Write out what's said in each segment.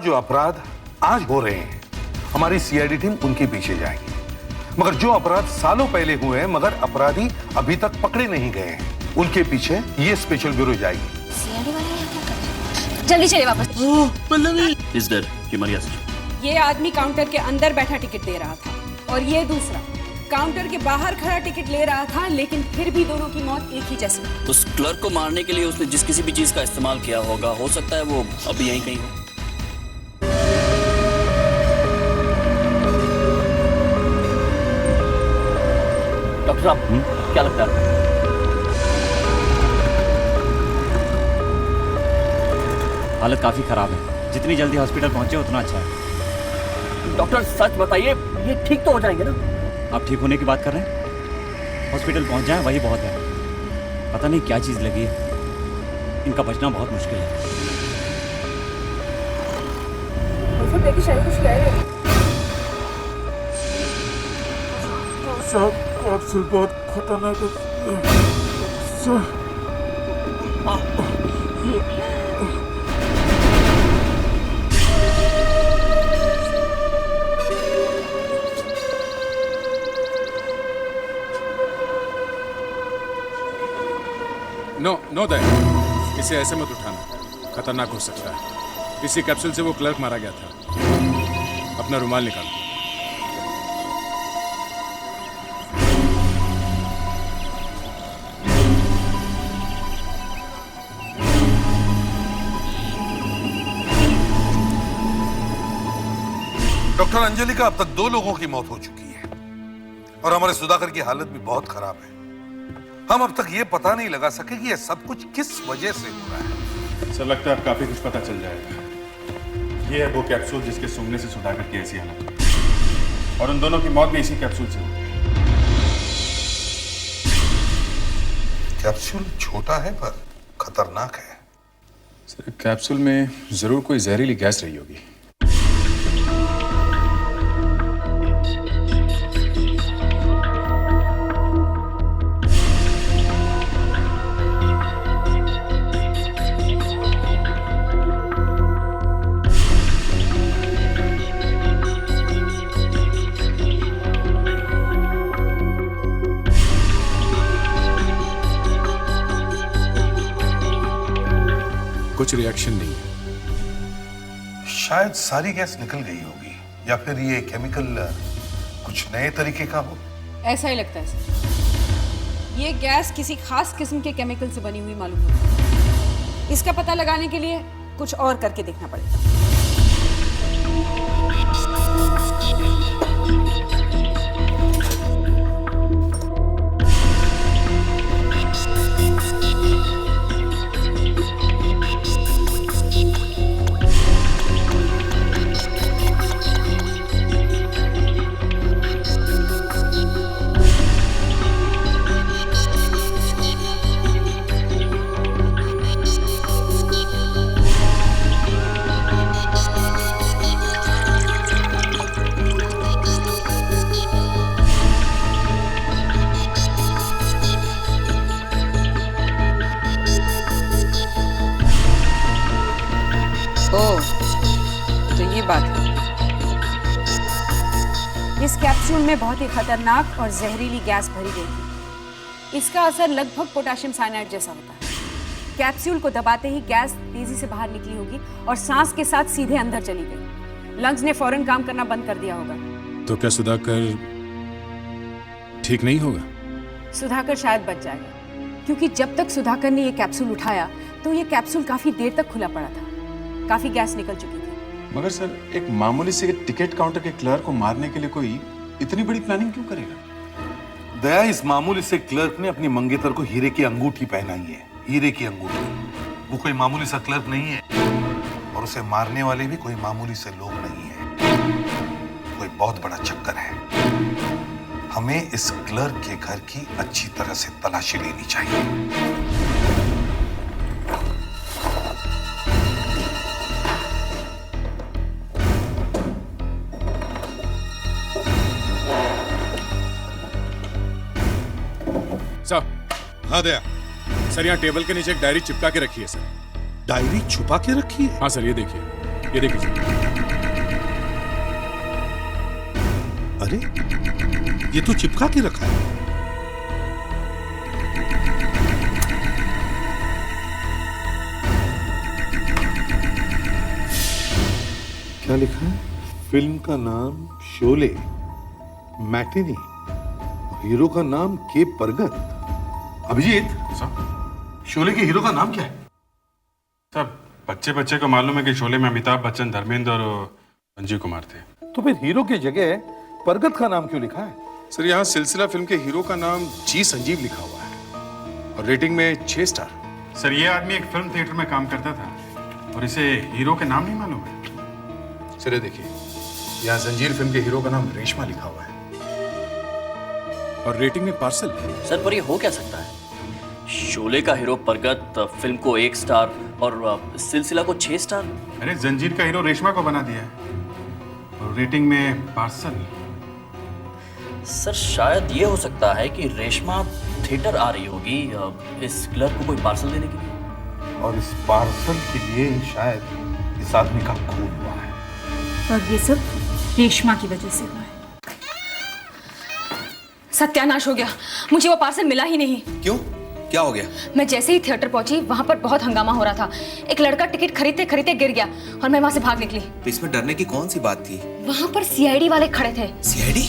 जो अपराध आज हो रहे हैं, हमारी सीआईडी टीम उनके पीछे जाएगी। मगर जो अपराध सालों पहले हुए हैं मगर अपराधी अभी तक पकड़े नहीं गए हैं, उनके पीछे ये स्पेशल ब्यूरो जाएगी। सीआईडी वाले यहाँ क्या कर रहे हैं? जल्दी चलिए वापस। इस डर कि मरिया से ये आदमी काउंटर के अंदर बैठा टिकट दे रहा था और ये दूसरा काउंटर के बाहर खड़ा टिकट ले रहा था, लेकिन फिर भी दोनों की मौत एक ही जैसी। उस क्लर्क को मारने के लिए उसने जिस किसी भी चीज का इस्तेमाल किया होगा, हो सकता है वो अभी यहीं कहीं हो। डॉक्टर साहब, क्या लगता है? हालत काफी खराब है, जितनी जल्दी हॉस्पिटल पहुंचे उतना अच्छा है। डॉक्टर सच बताइए, ये ठीक तो हो जाएंगे ना? आप ठीक होने की बात कर रहे हैं? हॉस्पिटल पहुंच जाएं वही बहुत है। पता नहीं क्या चीज लगी है, इनका बचना बहुत मुश्किल है। देखिए शायद कुछ कह रहे हैं। कैप्सूल बहुत खतरनाक नो दया, इसे ऐसे मत उठाना, खतरनाक हो सकता है। इसी कैप्सूल से वो क्लर्क मारा गया था। अपना रुमाल निकालो। डॉक्टर अंजलि का अब तक 2 लोगों की मौत हो चुकी है और हमारे सुधाकर की हालत भी बहुत खराब है। हम अब तक ये पता नहीं लगा सके कि यह सब कुछ किस वजह से हो रहा है। सर लगता है अब काफी कुछ पता चल जाएगा। ये है वो कैप्सूल जिसके सूंघने से सुधाकर की ऐसी हालत हुई और उन दोनों की मौत भी इसी कैप्सूल से हुई। कैप्सूल छोटा है पर खतरनाक है। सर कैप्सूल में जरूर कोई जहरीली गैस रही होगी। कुछ रिएक्शन नहीं है। शायद सारी गैस निकल गई होगी या फिर ये केमिकल कुछ नए तरीके का हो। ऐसा ही लगता है सर। ये गैस किसी खास किस्म के केमिकल से बनी हुई मालूम होती है। इसका पता लगाने के लिए कुछ और करके देखना पड़ेगा। बात है। इस कैप्सूल में बहुत ही खतरनाक और जहरीली गैस भरी गई थी। इसका असर लगभग पोटेशियम साइनाइड जैसा होता है। कैप्सूल को दबाते ही गैस तेजी से बाहर निकली होगी और सांस के साथ सीधे अंदर चली गई। लंग्स ने फौरन काम करना बंद कर दिया होगा। तो क्या सुधाकर ठीक नहीं होगा? सुधाकर शायद बच जाएगा, क्योंकि जब तक सुधाकर ने ये कैप्सूल उठाया तो ये कैप्सूल काफी देर तक खुला पड़ा था। काफी गैस निकल चुकी थी। मगर सर एक मामूली से टिकट काउंटर के क्लर्क को मारने के लिए कोई इतनी बड़ी प्लानिंग क्यों करेगा? दया, इस मामूली से क्लर्क ने अपनी मंगेतर को हीरे की अंगूठी पहनाई है। हीरे की अंगूठी। वो कोई मामूली सा क्लर्क नहीं है और उसे मारने वाले भी कोई मामूली से लोग नहीं है। कोई बहुत बड़ा चक्कर है। हमें इस क्लर्क के घर की अच्छी तरह से तलाशी लेनी चाहिए। सर। हाँ दया। सर यहाँ टेबल के नीचे एक डायरी चिपका के रखी है सर। डायरी छुपा के रखी है? हाँ सर, ये देखिए सर। अरे ये तो चिपका के रखा है। क्या लिखा है? फिल्म का नाम शोले, मैटिनी, हीरो का नाम के परगत। अभिजीत, शोले के हीरो का नाम क्या है? सब बच्चे बच्चे को मालूम है कि शोले में अमिताभ बच्चन, धर्मेंद्र और संजीव कुमार थे। तो फिर हीरो की जगह परगत का नाम क्यों लिखा है? सर यहाँ सिलसिला फिल्म के हीरो का नाम जी संजीव लिखा हुआ है और रेटिंग में 6 स्टार। सर ये आदमी एक फिल्म थिएटर में काम करता था और इसे हीरो के नाम नहीं मालूम है। सर ये देखिए, यहाँ जंजीर फिल्म के हीरो का नाम रेशमा लिखा हुआ है और रेटिंग में पार्सल। सर पर ये हो क्या सकता है? शोले का हीरो परगत फिल्म को 1 स्टार और सिलसिला को 6 स्टार। अरे जंजीर का हीरो रेशमा को बना दिया है और रेटिंग में पार्सल। सर शायद ये हो सकता है कि रेशमा थिएटर आ रही होगी इस क्लर्क को कोई पार्सल देने के लिए, और इस पार्सल के लिए शायद इस आदमी का खून हुआ है। और ये सब रेशमा की वजह से हुआ है। सत्यानाश हो गया, मुझे वो पार्सल मिला ही नहीं। क्यों? क्या हो गया? मैं जैसे ही थिएटर पहुंची वहां पर बहुत हंगामा हो रहा था। एक लड़का टिकट खरीदते खरीदते गिर गया और मैं वहां से भाग निकली। तो इसमें डरने की कौन सी बात थी? वहां पर सीआईडी वाले खड़े थे। सीआईडी?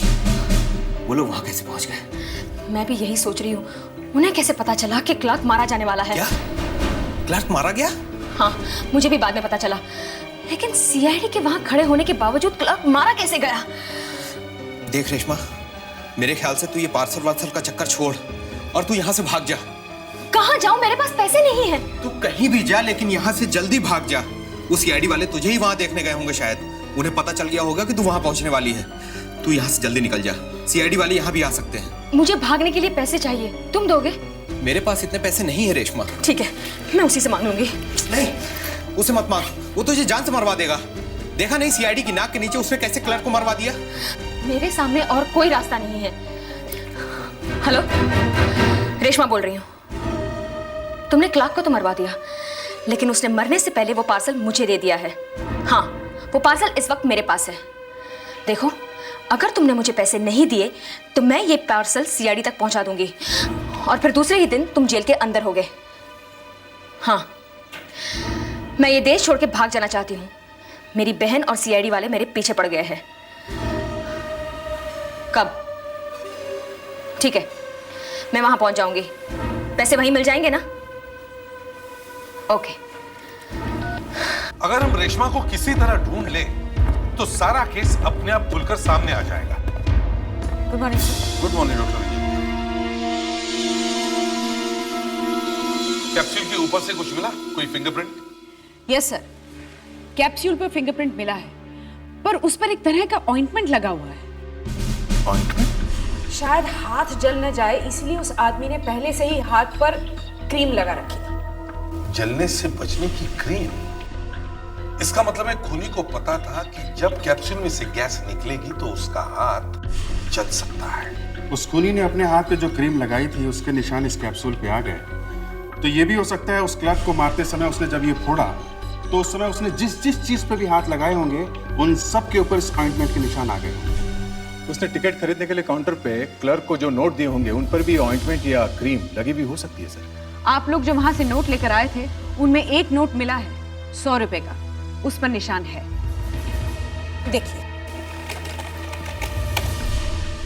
वो लोग वहां कैसे पहुंच गए? मैं भी यही सोच रही हूँ, उन्हें कैसे पता चला कि क्लर्क मारा जाने वाला है? क्या? क्लर्क मारा गया? हाँ, मुझे भी बाद में पता चला, लेकिन सीआईडी के वहां खड़े होने के बावजूद क्लर्क मारा कैसे गया? देख रेशमा, मेरे ख्याल से तू ये पार्सल वार्सल का चक्कर छोड़ और तू यहाँ से भाग जा। कहाँ जाऊँ? मेरे पास पैसे नहीं है। तू कहीं भी जा, लेकिन यहाँ से जल्दी भाग जा। वो सीआईडी वाले तुझे ही वहां देखने गए होंगे शायद। उन्हें पता चल गया होगा कि तू वहां पहुंचने वाली है। तू यहाँ से जल्दी निकल जा, सीआईडी वाले यहाँ भी आ सकते हैं। मुझे भागने के लिए पैसे चाहिए, तुम दोगे? मेरे पास इतने पैसे नहीं है रेशमा। ठीक है, मैं उसी से मांग लूंगी। नहीं, उसे मत मांग, वो तुझे जान से मरवा देगा। देखा नहीं सीआईडी की नाक के नीचे उसने कैसे क्लर्क को मरवा दिया? मेरे सामने और कोई रास्ता नहीं है। हेलो, रेशमा बोल रही हूँ। तुमने क्लर्क को तो मरवा दिया, लेकिन उसने मरने से पहले वो पार्सल मुझे दे दिया है। हाँ, वो पार्सल इस वक्त मेरे पास है। देखो, अगर तुमने मुझे पैसे नहीं दिए तो मैं ये पार्सल सीआईडी तक पहुंचा दूंगी और फिर दूसरे ही दिन तुम जेल के अंदर होगे। हाँ, मैं ये देश छोड़ के भाग जाना चाहती हूँ। मेरी बहन और सीआईडी वाले मेरे पीछे पड़ गए हैं। कब? ठीक है, मैं वहां पहुंच जाऊंगी। पैसे वहीं मिल जाएंगे ना? ओके। अगर हम रेशमा को किसी तरह ढूंढ लें तो सारा केस अपने आप खुलकर सामने आ जाएगा। Good morning sir. Good morning doctor. Capsule के ऊपर से कुछ मिला? कोई फिंगरप्रिंट? यस सर, कैप्सूल पर फिंगरप्रिंट मिला है, पर उस पर एक तरह का ऑइंटमेंट लगा हुआ है। ऑइंटमेंट? शायद हाथ जल न जाए इसलिए उस आदमी ने पहले से ही हाथ पर क्रीम लगा रखी थी। जलने से बचने की क्रीम? इसका मतलब है खूनी को पता था कि जब कैप्सूल में से गैस निकलेगी तो उसका हाथ जल सकता है। उस खूनी ने अपने हाथ पे जो क्रीम लगाई थी उसके निशान इस कैप्सूल पे आ गए। तो ये भी हो सकता है उस क्लर्क को मारते समय उसने जब ये फोड़ा तो उस समय उसने जिस जिस चीज पे भी हाथ लगाए होंगे उन सब के ऊपर इस ऑइंटमेंट के निशान आ गए होंगे। उसने टिकट खरीदने के लिए काउंटर पे क्लर्क को जो नोट दिए होंगे उन पर भी ऑइंटमेंट या क्रीम लगी भी हो सकती है सर। आप लोग जो वहां से नोट लेकर आए थे उनमें एक नोट मिला है 100 रुपए का, उस पर निशान है। देखिए,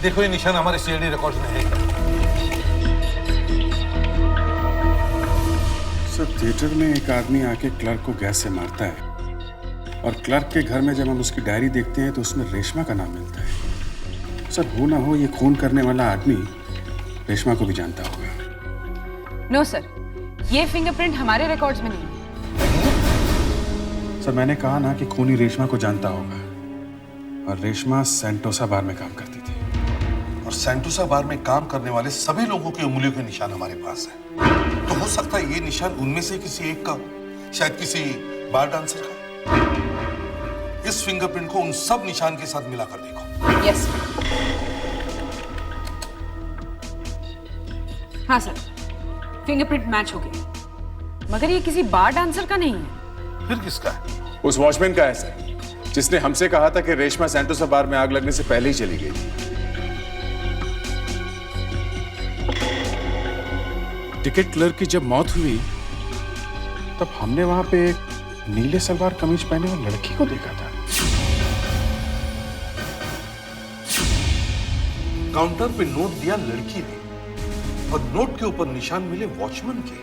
देखो ये निशान हमारे सीआईडी रिकॉर्ड्स में है। सर थिएटर में एक आदमी आके क्लर्क को गैस से मारता है और क्लर्क के घर में जब हम उसकी डायरी देखते हैं तो उसमें रेशमा का नाम मिलता है। सर हो ना हो ये खून करने वाला आदमी रेशमा को भी जानता होगा। नो सर, ये फिंगरप्रिंट हमारे रिकॉर्ड्स में नहीं है। सर मैंने कहा ना कि खूनी रेशमा को जानता होगा और रेशमा सेंटोसा बार में काम करती थी और सेंटोसा बार में काम करने वाले सभी लोगों की उंगलियों के निशान हमारे पास है। तो हो सकता है ये निशान उनमें से किसी एक का हो, शायद किसी बार डांसर का। इस फिंगरप्रिंट को उन सब निशान के साथ मिलाकर देखो। यस। हाँ सर, फिंगरप्रिंट मैच हो गया, मगर ये किसी बार डांसर का नहीं है। फिर किसका है? उस वॉचमैन का है सर, जिसने हमसे कहा था कि रेशमा सेंटोसा बार में आग लगने से पहले ही चली गई थी। टिकट क्लर्क की जब मौत हुई तब हमने वहां पे एक नीले सलवार कमीज पहने हुए लड़की को देखा था। काउंटर पे नोट दिया लड़की ने और नोट के ऊपर निशान मिले वॉचमैन के।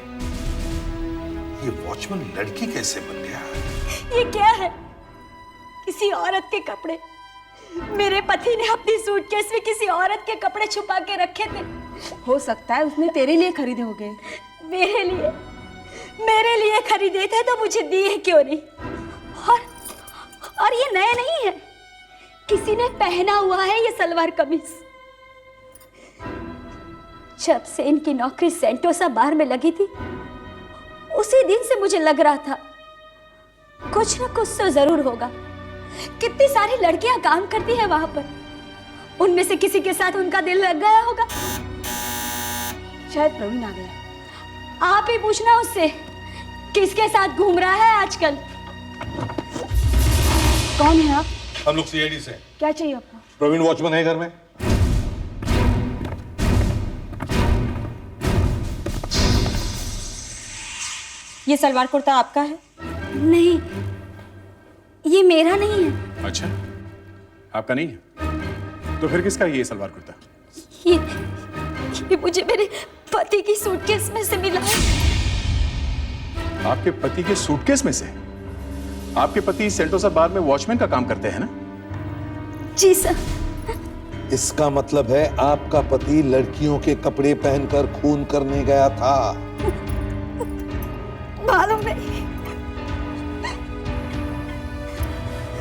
ये वॉचमैन लड़की कैसे बन गया? ये क्या है? किसी औरत के कपड़े। मेरे पति ने अपनी सूटकेस में किसी औरत के कपड़े छुपा के रखे थे। हो सकता है उसने तेरे लिए खरीदे होंगे। मेरे लिए खरीदे थे तो मुझे दिए क्यों नहीं? और ये नए नहीं है, किसी ने पहना हुआ है ये सलवार कमीज। जब से इनकी नौकरी सेंटोसा बार में लगी थी उसी दिन से मुझे लग रहा था कुछ ना कुछ तो जरूर होगा। कितनी सारी लड़कियां काम करती हैं वहां पर, उनमें से किसी के साथ उनका दिल लग गया होगा। शायद प्रवीण आ गया। आप ही पूछना उससे किसके साथ घूम रहा है आजकल। कौन है आप? हम लोग सीआईडी से। क्या चाहिए आपको? प्रवीण वॉचमैन है घर में? ये सलवार कुर्ता आपका है? नहीं, ये मेरा नहीं है। अच्छा, आपका नहीं है? तो फिर किसका ये सलवार कुर्ता? ये मुझे मेरे पति की सूटकेस में से मिला है। आपके पति के सूटकेस में से? आपके पति सेंटोसा बार में वॉचमैन का काम करते हैं ना? जी सर। इसका मतलब है आपका पति लड़कियों के कपड़े पहनकर खून करने गया था। मालूम नहीं।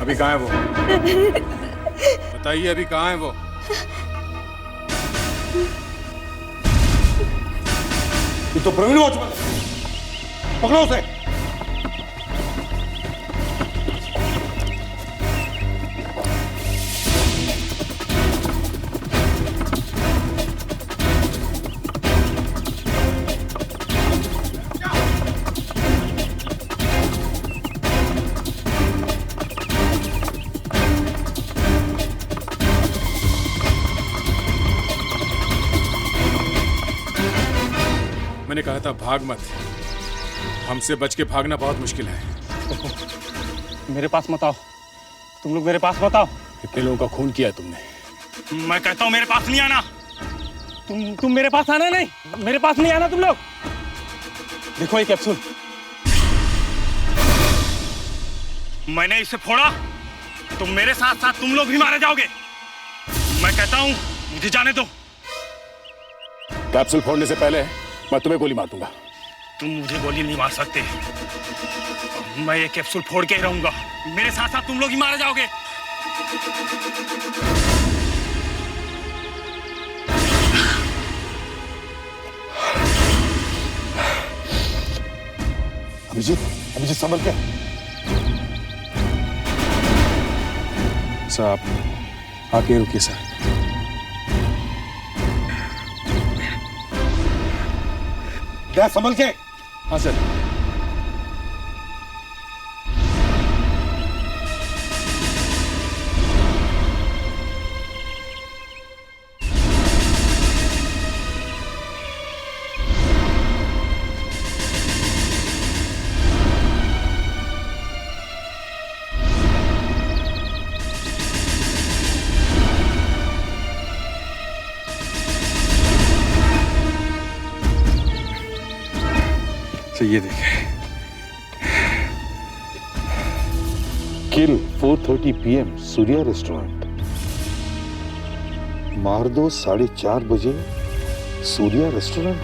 अभी कहाँ है वो? बताइए अभी कहाँ है वो? ये तो प्रवीण वॉचमैन है, पकड़ो उसे। मैंने कहा था भाग मत, हमसे बच के भागना बहुत मुश्किल है। मेरे पास मत आओ, तुम लोग मेरे पास मत आओ। कितने लोगों का खून किया है तुमने? मैं कहता हूँ मेरे पास नहीं आना। तुम मेरे पास आना नहीं, मेरे पास नहीं आना तुम लोग। देखो ये कैप्सूल, मैंने इसे फोड़ा तो मेरे साथ साथ तुम लोग भी मारे जाओगे। मैं कहता हूँ मुझे जाने दो। कैप्सूल फोड़ने से पहले मैं तुम्हें गोली मार दूंगा। तुम मुझे गोली नहीं मार सकते, मैं ये कैप्सूल फोड़ के ही रहूंगा। मेरे साथ साथ तुम लोग ही मारे जाओगे। अभिजीत, अभिजीत संभल के। साहब आके रुकिए सर। गैस संभल के। हाँ सर। ये देखें, किल 4:30 PM सूर्या रेस्टोरेंट। मार दो 4:30 बजे सूर्या रेस्टोरेंट।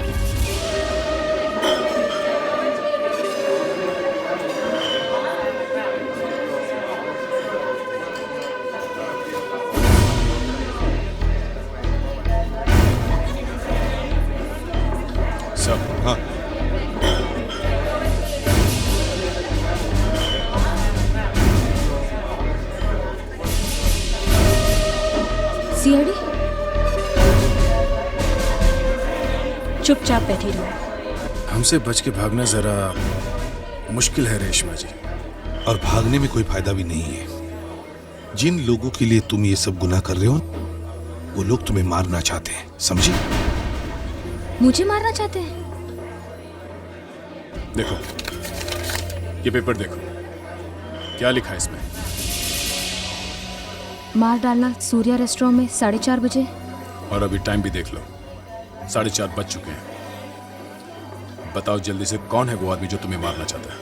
सर हाँ, सीआईडी चुपचाप बैठी रहो। हमसे बच के भागना जरा मुश्किल है रेशमा जी। और भागने में कोई फायदा भी नहीं है। जिन लोगों के लिए तुम ये सब गुनाह कर रहे हो, वो लोग तुम्हें मारना चाहते हैं, समझी? मुझे मारना चाहते हैं? देखो, ये पेपर देखो, क्या लिखा है इसमें? मार डालना सूर्या रेस्टोरेंट में 4:30 बजे। और अभी टाइम भी देख लो, 4:30 बज चुके हैं। बताओ जल्दी से, कौन है वो आदमी जो तुम्हें मारना चाहता है?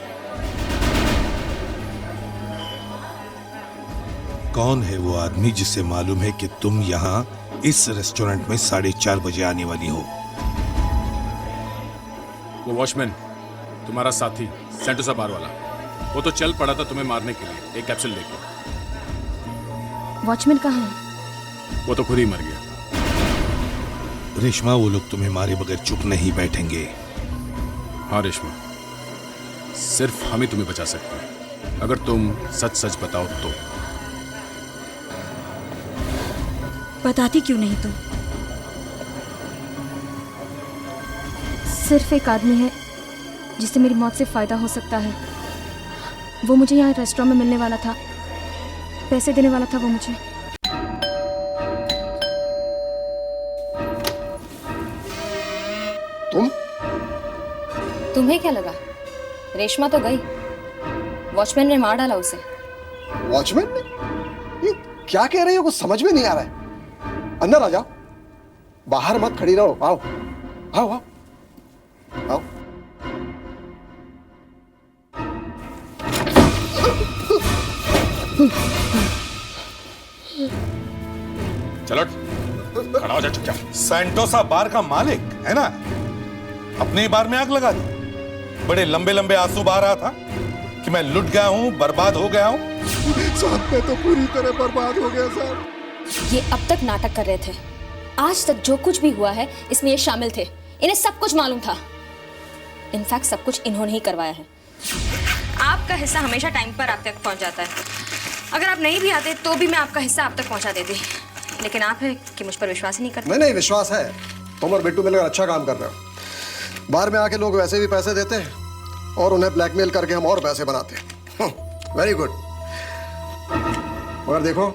कौन है वो आदमी जिसे मालूम है कि तुम यहाँ इस रेस्टोरेंट में 4:30 बजे आने वाली हो? वो वॉचमैन, तुम्हारा साथी, सेंटोसा बार वाला। वो तो चल पड़ा था तुम्हें मारने के लिए, एक कैप्सूल लेके। वॉचमैन कहाँ है? वो तो खुद ही मर गया। रेशमा, वो लोग तुम्हें मारे बगैर चुप नहीं बैठेंगे। हाँ रेशमा, सिर्फ हम ही तुम्हें बचा सकते हैं, अगर तुम सच सच बताओ तो। बताती क्यों नहीं तुम? सिर्फ एक आदमी है जिससे मेरी मौत से फायदा हो सकता है। वो मुझे यहाँ रेस्टोरेंट में मिलने वाला था, पैसे देने वाला था वो मुझे। तुम्हें क्या लगा? रेशमा तो गई, वॉचमैन ने मार डाला उसे। वॉचमैन ने? ये क्या कह रही हो, कुछ समझ में नहीं आ रहा है। अंदर आ जाओ, बाहर मत खड़ी रहो। आओ आओ आओ आओ। चलो खड़ा हो जा चुपचाप। सेंटोसा बार का मालिक है ना, अपने ही बार में आग लगा दी। बड़े लंबे लंबे आंसू बहा रहा था कि मैं लुट गया हूं, बर्बाद हो गया हूं। साहब मैं तो पूरी तरह बर्बाद हो गया साहब। ये अब तक नाटक कर रहे थे, आज तक जो कुछ भी हुआ है इसमें ये शामिल थे। इन्हें सब कुछ मालूम था, इनफैक्ट सब कुछ इन्होंने ही करवाया है। आपका हिस्सा हमेशा टाइम पर आप तक पहुंच जाता है। अगर आप नहीं भी आते तो भी मैं आपका हिस्सा आप तक पहुंचा देती, लेकिन आप है कि मुझ पर विश्वास ही नहीं करते। नहीं विश्वास है, तुम और बिट्टू मिलकर अच्छा काम कर रहे हो। बाहर में आके लोग वैसे भी पैसे देते हैं और उन्हें ब्लैकमेल करके हम और पैसे बनाते हैं। Very good. मगर देखो,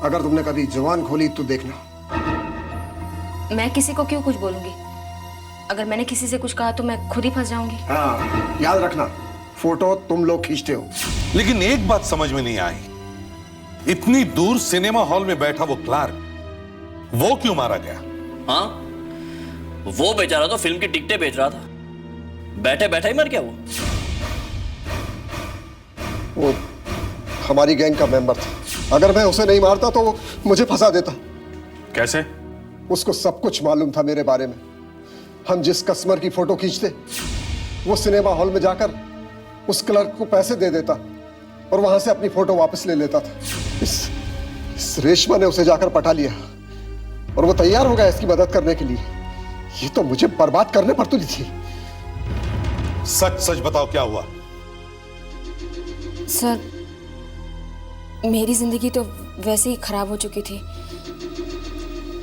अगर तुमने कभी जुबान खोली तो देखना। मैं किसी को क्यों कुछ बोलूंगी? अगर मैंने किसी से कुछ कहा तो मैं खुद ही फंस जाऊंगी। हाँ, याद रखना, फोटो तुम लोग खींचते हो। लेकिन एक बात समझ में नहीं आई, इतनी दूर सिनेमा हॉल में बैठा वो क्लार्क, वो क्यों मारा गया? हाँ, वो बेचारा तो फिल्म की टिकटें बेच रहा था, बैठे बैठे ही मर गया। वो हमारी गैंग का मेंबर था। अगर मैं उसे नहीं मारता तो वो मुझे फंसा देता। कैसे? उसको सब कुछ मालूम था मेरे बारे में। हम जिस कस्टमर की फोटो खींचते, वो सिनेमा हॉल में जाकर उस क्लर्क को पैसे दे देता और वहां से अपनी फोटो वापस ले लेता था। इस रेशमा ने उसे जाकर पटा लिया और वो तैयार हो गया इसकी मदद करने के लिए। ये तो मुझे बर्बाद करने पर तुली थी। सच सच बताओ, क्या हुआ? सर, मेरी जिंदगी तो वैसे ही खराब हो चुकी थी।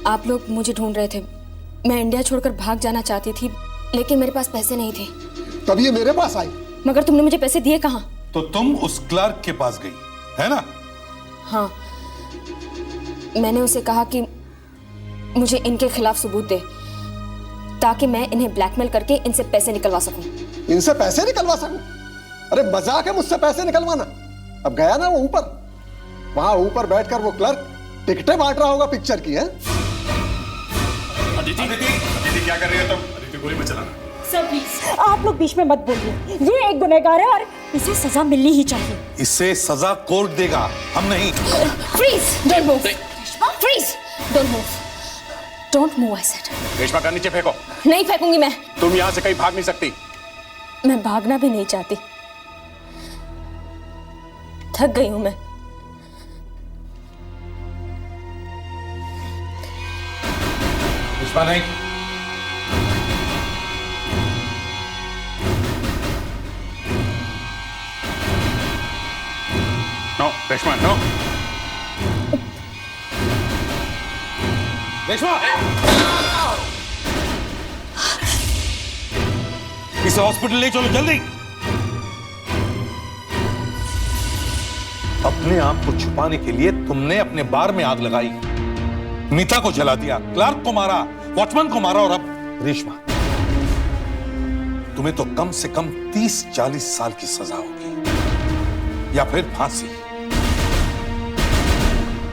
आप लोग मुझे ढूंढ रहे थे, मैं इंडिया छोड़कर भाग जाना चाहती थी, लेकिन मेरे पास पैसे नहीं थे। तब ये मेरे पास आई। मगर तुमने मुझे पैसे दिए कहाँ? तो तुम उस क्लर्क के पास गई, है ना? हाँ, मैंने उसे कहा कि मुझे इनके खिलाफ सबूत दे, ताकि मैं इन्हें ब्लैकमेल करके इनसे पैसे निकलवा सकूं। इनसे पैसे निकलवा सकूं? अरे मजाक है मुझसे पैसे निकलवाना। अब गया ना वो ऊपर, वहां ऊपर बैठकर वो क्लर्क टिकटें बांट रहा होगा पिक्चर की। है अदिति, अदिति क्या कर रही है तुम? अदिति गोली मत चलाना। सर प्लीज, आप लोग बीच में मत बोलिए। ये एक गुनहगार है और इसे सजा मिलनी ही चाहिए। इसे सजा कोर्ट देगा, हम नहीं। Freeze, don't move. Freeze, don't move. Don't move, I said. Reshma का नीचे फेंको। नहीं फेंकूंगी मैं। तुम यहां से कहीं भाग नहीं सकती। मैं भागना भी नहीं चाहती, थक गई हूं मैं। रेशमा नहीं। No Reshma, no. रेशमा, इसे हॉस्पिटल ले चलो जल्दी। अपने आप को छुपाने के लिए तुमने अपने बार में आग लगाई, मीता को जला दिया, क्लार्क को मारा, वॉचमैन को मारा और अब रेशमा। तुम्हें तो कम से कम 30-40 साल की सजा होगी या फिर फांसी।